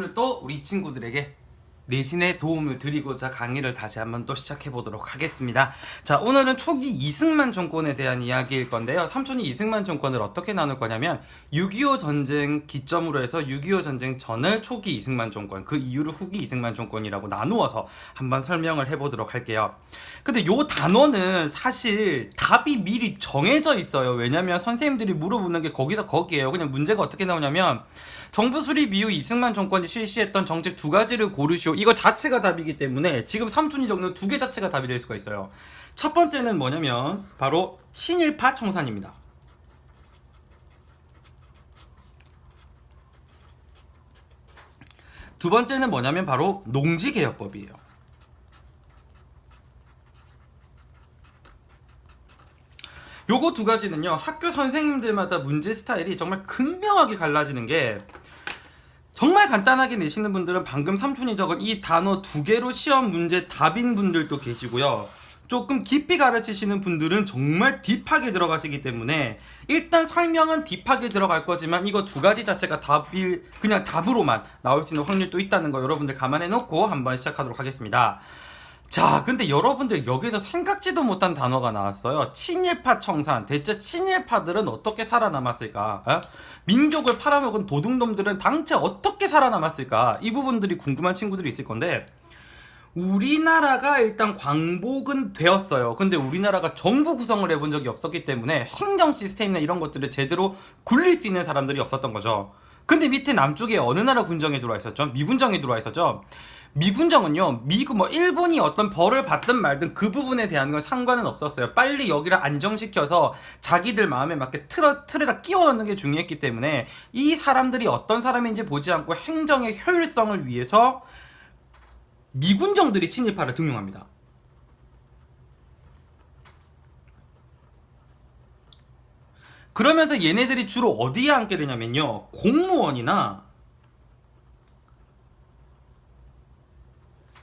오늘 또 우리 친구들에게 내신에 도움을 드리고자 강의를 다시 한번 또 시작해 보도록 하겠습니다. 자, 오늘은 초기 이승만 정권에 대한 이야기일 건데요. 삼촌이 이승만 정권을 어떻게 나눌 거냐면 6.25 전쟁 기점으로 해서 6.25 전쟁 전을 초기 이승만 정권, 그 이후를 후기 이승만 정권이라고 나누어서 한번 설명을 해보도록 할게요. 근데 요 단어는 사실 답이 미리 정해져 있어요. 왜냐면 선생님들이 물어보는 게 거기서 거기에요. 그냥 문제가 어떻게 나오냐면 정부 수립 이후 이승만 정권이 실시했던 정책 두 가지를 고르시오. 이거 자체가 답이기 때문에 지금 삼촌이 적는 두 개 자체가 답이 될 수가 있어요. 첫 번째는 뭐냐면 바로 친일파 청산입니다. 두 번째는 뭐냐면 바로 농지개혁법이에요. 요거 두 가지는요, 학교 선생님들마다 문제 스타일이 정말 극명하게 갈라지는 게, 정말 간단하게 내시는 분들은 방금 삼촌이 적은 이 단어 두 개로 시험 문제 답인 분들도 계시고요. 조금 깊이 가르치시는 분들은 정말 딥하게 들어가시기 때문에 일단 설명은 딥하게 들어갈 거지만 이거 두 가지 자체가 답이 그냥 답으로만 나올 수 있는 확률도 있다는 거 여러분들 감안해 놓고 한번 시작하도록 하겠습니다. 자, 근데 여러분들 여기서 생각지도 못한 단어가 나왔어요. 친일파 청산. 대체 친일파들은 어떻게 살아남았을까? 민족을 팔아먹은 도둑놈들은 당최 어떻게 살아남았을까? 이 부분들이 궁금한 친구들이 있을 건데, 우리나라가 일단 광복은 되었어요. 근데 우리나라가 정부 구성을 해본 적이 없었기 때문에 행정 시스템이나 이런 것들을 제대로 굴릴 수 있는 사람들이 없었던 거죠. 근데 밑에 남쪽에 어느 나라 군정에 들어와 있었죠? 미군정에 들어와 있었죠? 미군정은요, 일본이 어떤 벌을 받든 말든 그 부분에 대한 건 상관은 없었어요. 빨리 여기를 안정시켜서 자기들 마음에 맞게 틀에다 끼워 넣는 게 중요했기 때문에 이 사람들이 어떤 사람인지 보지 않고 행정의 효율성을 위해서 미군정들이 친일파를 등용합니다. 그러면서 얘네들이 주로 어디에 앉게 되냐면요, 공무원이나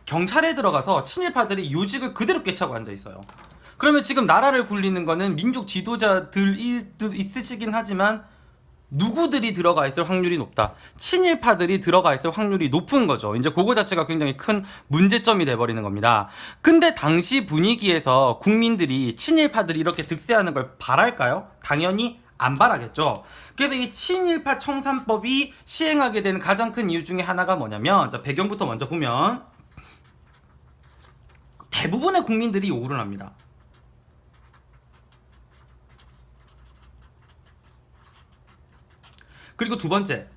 경찰에 들어가서 친일파들이 요직을 그대로 꿰차고 앉아있어요. 그러면 지금 나라를 굴리는 거는 민족 지도자들이 있으시긴 하지만 누구들이 들어가 있을 확률이 높다. 친일파들이 들어가 있을 확률이 높은 거죠. 이제 그거 자체가 굉장히 큰 문제점이 돼버리는 겁니다. 근데 당시 분위기에서 국민들이 친일파들이 이렇게 득세하는 걸 바랄까요? 당연히 안 바라겠죠. 그래서 이 친일파 청산법이 시행하게 되는 가장 큰 이유 중에 하나가 뭐냐면, 자, 배경부터 먼저 보면 대부분의 국민들이 욕을 합니다. 그리고 두 번째,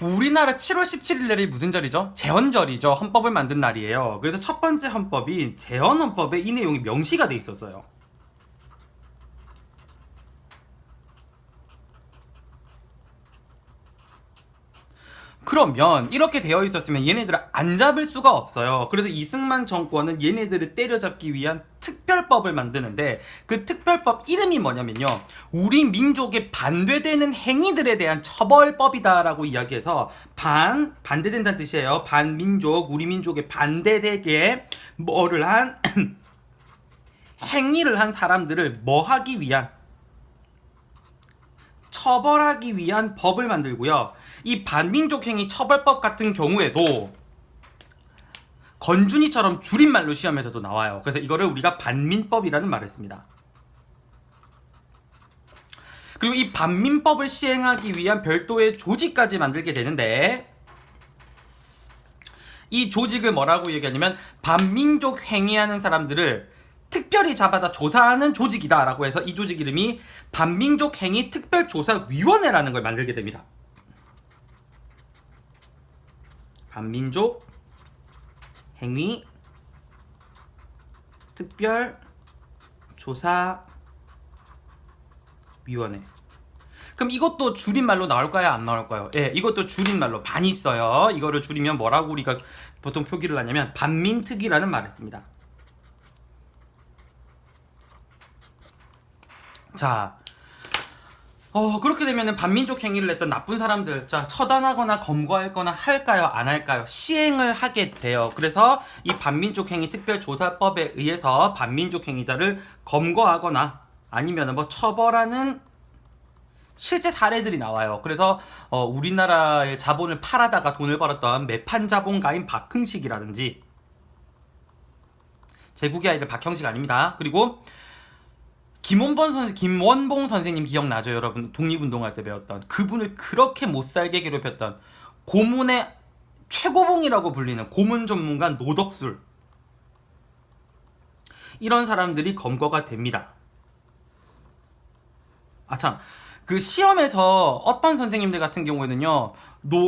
우리나라 7월 17일 날이 무슨 절이죠? 제헌절이죠. 헌법을 만든 날이에요. 그래서 첫 번째 헌법인 제헌헌법에 이 내용이 명시가 돼 있었어요. 그러면 이렇게 되어 있었으면 얘네들을 안 잡을 수가 없어요. 그래서 이승만 정권은 얘네들을 때려잡기 위한 특별법을 만드는데, 그 특별법 이름이 뭐냐면요, 우리 민족에 반대되는 행위들에 대한 처벌법이다라고 이야기해서, 반대된다는 뜻이에요. 반민족, 우리 민족에 반대되게 뭐를 한 행위를 한 사람들을 뭐 하기 위한, 처벌하기 위한 법을 만들고요. 이 반민족 행위 처벌법 같은 경우에도 건준이처럼 줄임말로 시험에서도 나와요. 그래서 이거를 우리가 반민법이라는 말을 씁니다. 그리고 이 반민법을 시행하기 위한 별도의 조직까지 만들게 되는데, 이 조직을 뭐라고 얘기하냐면 반민족 행위하는 사람들을 특별히 잡아다 조사하는 조직이다 라고 해서 이 조직 이름이 반민족 행위 특별조사위원회라는 걸 만들게 됩니다. 반민족 행위 특별조사위원회. 그럼 이것도 줄임말로 나올까요? 안 나올까요? 예, 이것도 줄임말로 많이 써요. 이거를 줄이면 뭐라고 우리가 보통 표기를 하냐면 반민특위라는 말을 씁니다. 자, 그렇게 되면은 반민족 행위를 했던 나쁜 사람들, 자, 처단하거나 검거할 거나 할까요? 안 할까요? 시행을 하게 돼요. 그래서 이 반민족 행위 특별조사법에 의해서 반민족 행위자를 검거하거나 아니면 뭐 처벌하는 실제 사례들이 나와요. 그래서 우리나라의 자본을 팔아다가 돈을 벌었던 매판 자본가인 박흥식이라든지, 제국의 아이들 박형식 아닙니다. 그리고 김원봉 선생님 기억나죠, 여러분? 독립운동할 때 배웠던 그분을 그렇게 못살게 괴롭혔던 고문의 최고봉이라고 불리는 고문 전문가 노덕술, 이런 사람들이 검거가 됩니다. 아참, 그 시험에서 어떤 선생님들 같은 경우에는요,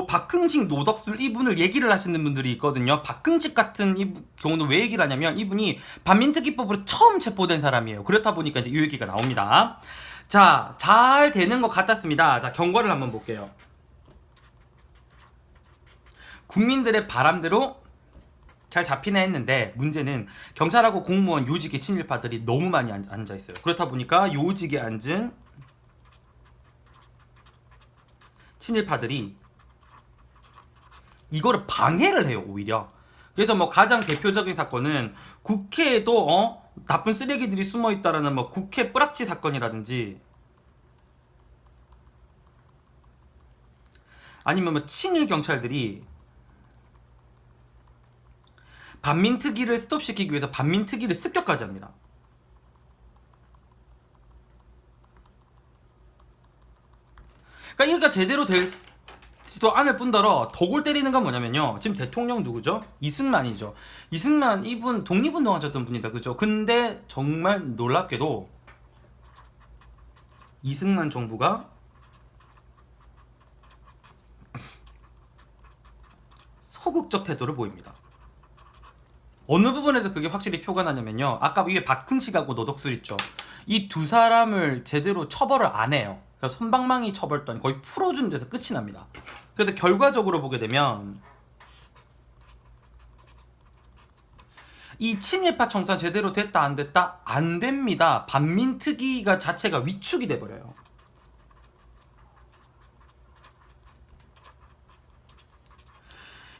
박흥식, 노덕술 이분을 얘기를 하시는 분들이 있거든요. 박흥식 같은 경우는 왜 얘기를 하냐면 이분이 반민특위법으로 처음 체포된 사람이에요. 그렇다 보니까 이제 이 얘기가 나옵니다. 자, 잘 되는 것 같았습니다. 자, 경과를 한번 볼게요. 국민들의 바람대로 잘 잡히나 했는데, 문제는 경찰하고 공무원, 요직의 친일파들이 너무 많이 앉아 있어요. 그렇다 보니까 요직에 앉은 친일파들이 이거를 방해를 해요, 오히려. 그래서 뭐 가장 대표적인 사건은 국회에도 나쁜 쓰레기들이 숨어 있다라는 뭐 국회 뿌락치 사건이라든지, 아니면 뭐 친일 경찰들이 반민특위를 스톱시키기 위해서 반민특위를 습격까지 합니다. 그러니까 이거 제대로 되지도 않을 뿐더러 더 골 때리는 건 뭐냐면요, 지금 대통령 누구죠? 이승만이죠. 이승만, 이분 독립운동 하셨던 분이다, 그죠? 근데 정말 놀랍게도 이승만 정부가 소극적 태도를 보입니다. 어느 부분에서 그게 확실히 표가 나냐면요, 아까 위에 박흥식하고 노덕술 있죠. 이 두 사람을 제대로 처벌을 안 해요. 그래서 솜방망이 처벌 또한 거의 풀어준 데서 끝이 납니다. 그래서 결과적으로 보게 되면 이 친일파 청산 제대로 됐다 안 됐다? 안 됩니다. 반민특위가 자체가 위축이 돼버려요.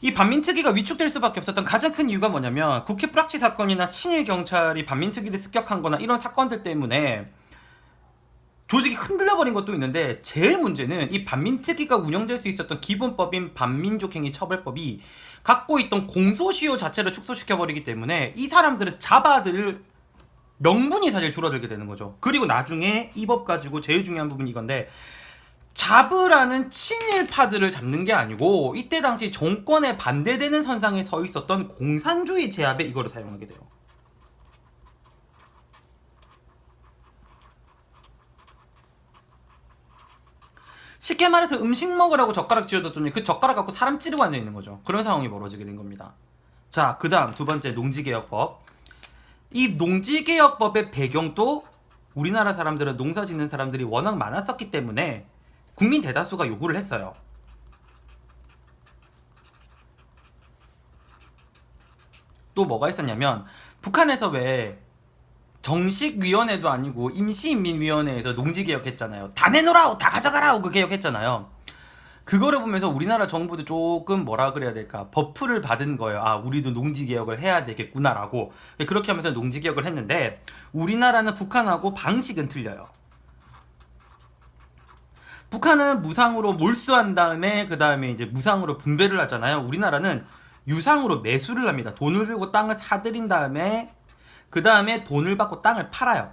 이 반민특위가 위축될 수밖에 없었던 가장 큰 이유가 뭐냐면, 국회 뿌락치 사건이나 친일 경찰이 반민특위를 습격한 거나 이런 사건들 때문에 조직이 흔들려버린 것도 있는데, 제일 문제는 이 반민특위가 운영될 수 있었던 기본법인 반민족행위 처벌법이 갖고 있던 공소시효 자체를 축소시켜버리기 때문에 이 사람들은 잡아들 명분이 사실 줄어들게 되는 거죠. 그리고 나중에 이 법 가지고 제일 중요한 부분이 이건데, 잡으라는 친일파들을 잡는 게 아니고 이때 당시 정권에 반대되는 선상에 서 있었던 공산주의 제압에 이거를 사용하게 돼요. 쉽게 말해서 음식 먹으라고 젓가락 쥐어줬더니 그 젓가락 갖고 사람 찌르고 앉아있는 거죠. 그런 상황이 벌어지게 된 겁니다. 자, 그 다음 두 번째, 농지개혁법. 이 농지개혁법의 배경도 우리나라 사람들은, 농사 짓는 사람들이 워낙 많았었기 때문에 국민 대다수가 요구를 했어요. 또 뭐가 있었냐면, 북한에서 왜 정식위원회도 아니고 임시인민위원회에서 농지개혁했잖아요. 다 내놓으라! 다 가져가라! 그 개혁했잖아요. 그거를 보면서 우리나라 정부도 조금 뭐라 그래야 될까, 버프를 받은 거예요. 아, 우리도 농지개혁을 해야 되겠구나라고. 그렇게 하면서 농지개혁을 했는데, 우리나라는 북한하고 방식은 틀려요. 북한은 무상으로 몰수한 다음에 그 다음에 이제 무상으로 분배를 하잖아요. 우리나라는 유상으로 매수를 합니다. 돈을 들고 땅을 사들인 다음에 그 다음에 돈을 받고 땅을 팔아요.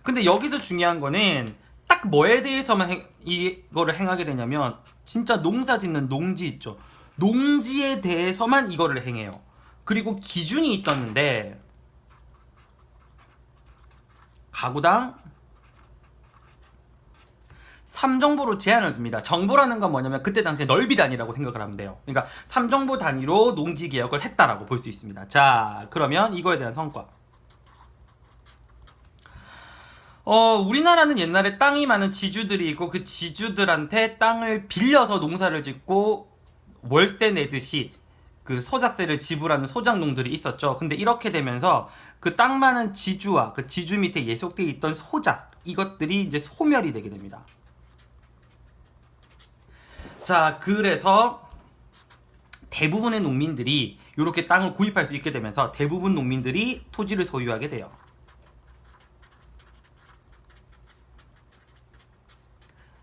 근데 여기서 중요한 거는 딱 뭐에 대해서만 이거를 행하게 되냐면, 진짜 농사 짓는 농지 있죠. 농지에 대해서만 이거를 행해요. 그리고 기준이 있었는데, 가구당 3정보로 제한을 둡니다. 정보라는 건 뭐냐면 그때 당시에 넓이 단위라고 생각을 하면 돼요. 그러니까 3정보 단위로 농지 개혁을 했다라고 볼 수 있습니다. 자, 그러면 이거에 대한 성과. 우리나라는 옛날에 땅이 많은 지주들이 있고, 그 지주들한테 땅을 빌려서 농사를 짓고 월세 내듯이 그 소작세를 지불하는 소작농들이 있었죠. 근데 이렇게 되면서 그 땅 많은 지주와 그 지주 밑에 예속되어 있던 소작, 이것들이 이제 소멸이 되게 됩니다. 자, 그래서 대부분의 농민들이 이렇게 땅을 구입할 수 있게 되면서 대부분 농민들이 토지를 소유하게 돼요.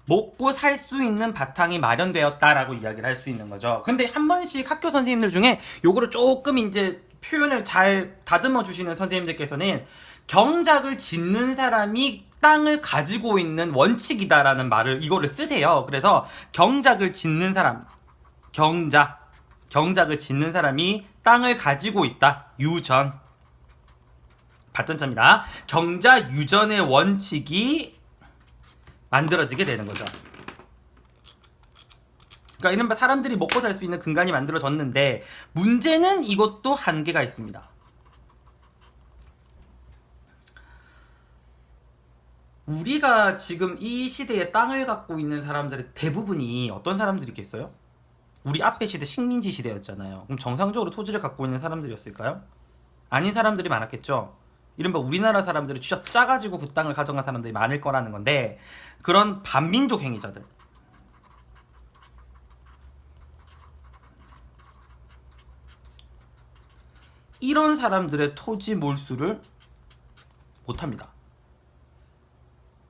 먹고 살 수 있는 바탕이 마련되었다라고 이야기를 할 수 있는 거죠. 근데 한 번씩 학교 선생님들 중에 요거를 조금 이제 표현을 잘 다듬어 주시는 선생님들께서는 경작을 짓는 사람이 땅을 가지고 있는 원칙이다라는 말을 이거를 쓰세요. 그래서 경작을 짓는 사람, 경작을 짓는 사람이 땅을 가지고 있다. 유전. 발전자입니다. 경작 유전의 원칙이 만들어지게 되는 거죠. 그러니까 이른바 사람들이 먹고 살 수 있는 근간이 만들어졌는데 문제는 이것도 한계가 있습니다. 우리가 지금 이 시대에 땅을 갖고 있는 사람들의 대부분이 어떤 사람들이겠어요? 우리 앞에 시대 식민지 시대였잖아요. 그럼 정상적으로 토지를 갖고 있는 사람들이었을까요? 아닌 사람들이 많았겠죠. 이른바 우리나라 사람들이 쥐어 짜가지고 그 땅을 가져간 사람들이 많을 거라는 건데, 그런 반민족 행위자들, 이런 사람들의 토지 몰수를 못합니다.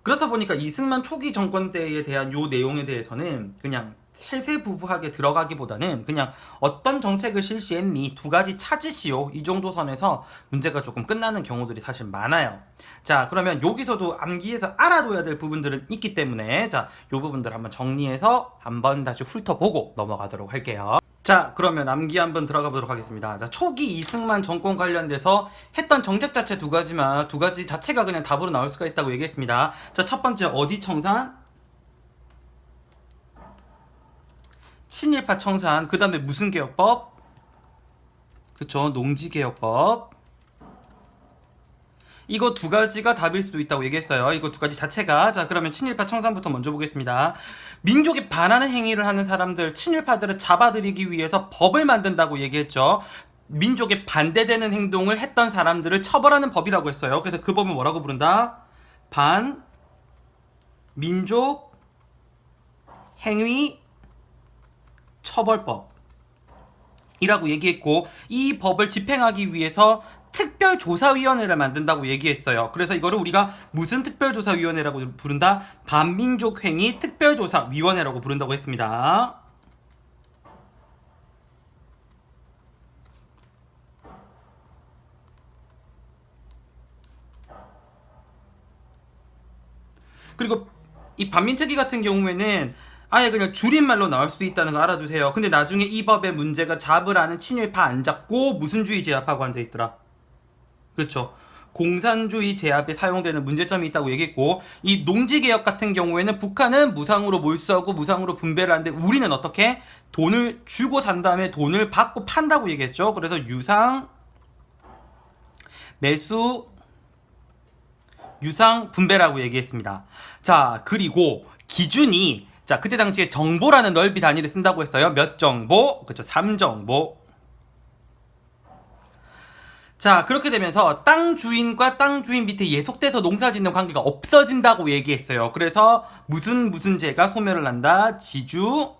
그렇다 보니까 이승만 초기 정권 때에 대한 요 내용에 대해서는 그냥 세세부부하게 들어가기보다는 그냥 어떤 정책을 실시했니 두 가지 찾으시오 이 정도 선에서 문제가 조금 끝나는 경우들이 사실 많아요. 자, 그러면 여기서도 암기해서 알아둬야 될 부분들은 있기 때문에 자, 요 부분들 한번 정리해서 한번 다시 훑어보고 넘어가도록 할게요. 자, 그러면 암기 한번 들어가 보도록 하겠습니다. 자, 초기 이승만 정권 관련돼서 했던 정책 자체 두 가지만, 두 가지 자체가 그냥 답으로 나올 수가 있다고 얘기했습니다. 자, 첫 번째 어디 청산? 친일파 청산. 그 다음에 무슨 개혁법? 그쵸, 농지개혁법. 이거 두 가지가 답일 수도 있다고 얘기했어요. 이거 두 가지 자체가. 자, 그러면 친일파 청산부터 먼저 보겠습니다. 민족에 반하는 행위를 하는 사람들, 친일파들을 잡아들이기 위해서 법을 만든다고 얘기했죠. 민족에 반대되는 행동을 했던 사람들을 처벌하는 법이라고 했어요. 그래서 그 법을 뭐라고 부른다? 반민족 행위 처벌법 이라고 얘기했고, 이 법을 집행하기 위해서 특별조사위원회를 만든다고 얘기했어요. 그래서 이거를 우리가 무슨 특별조사위원회라고 부른다? 반민족행위 특별조사위원회라고 부른다고 했습니다. 그리고 이 반민특위 같은 경우에는 아예 그냥 줄임말로 나올 수도 있다는 거 알아두세요. 근데 나중에 이 법의 문제가 잡으라는 친일파 안 잡고 무슨 주의 제압하고 앉아있더라? 그렇죠. 공산주의 제압에 사용되는 문제점이 있다고 얘기했고, 이 농지개혁 같은 경우에는 북한은 무상으로 몰수하고 무상으로 분배를 하는데 우리는 어떻게? 돈을 주고 산 다음에 돈을 받고 판다고 얘기했죠. 그래서 유상, 매수, 유상, 분배라고 얘기했습니다. 자, 그리고 기준이, 자, 그때 당시에 정보라는 넓이 단위를 쓴다고 했어요. 몇 정보? 그렇죠. 3정보. 자, 그렇게 되면서 땅 주인과 땅 주인 밑에 예속돼서 농사짓는 관계가 없어진다고 얘기했어요. 그래서 무슨 죄가 소멸을 한다? 지주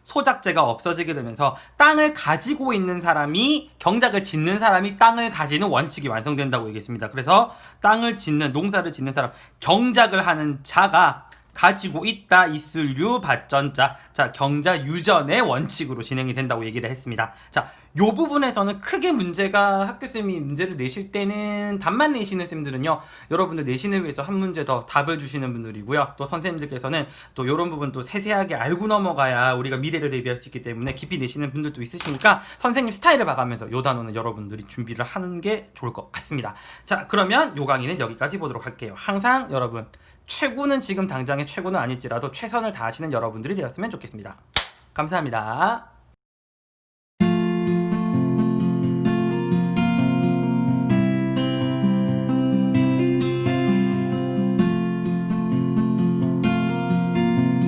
소작죄가 없어지게 되면서 땅을 가지고 있는 사람이, 경작을 짓는 사람이 땅을 가지는 원칙이 완성된다고 얘기했습니다. 그래서 땅을 짓는, 농사를 짓는 사람, 경작을 하는 자가 가지고 있다, 있을류, 받전자. 자, 경작 유전의 원칙으로 진행이 된다고 얘기를 했습니다. 자, 요 부분에서는 크게 문제가, 학교쌤이 문제를 내실 때는 답만 내시는 쌤들은요, 여러분들 내신을 위해서 한 문제 더 답을 주시는 분들이고요. 또 선생님들께서는 또 요런 부분 또 세세하게 알고 넘어가야 우리가 미래를 대비할 수 있기 때문에 깊이 내시는 분들도 있으시니까 선생님 스타일을 봐가면서 요 단어는 여러분들이 준비를 하는 게 좋을 것 같습니다. 자, 그러면 요 강의는 여기까지 보도록 할게요. 항상 여러분, 최고는 지금 당장의 최고는 아닐지라도 최선을 다하시는 여러분들이 되었으면 좋겠습니다. 감사합니다.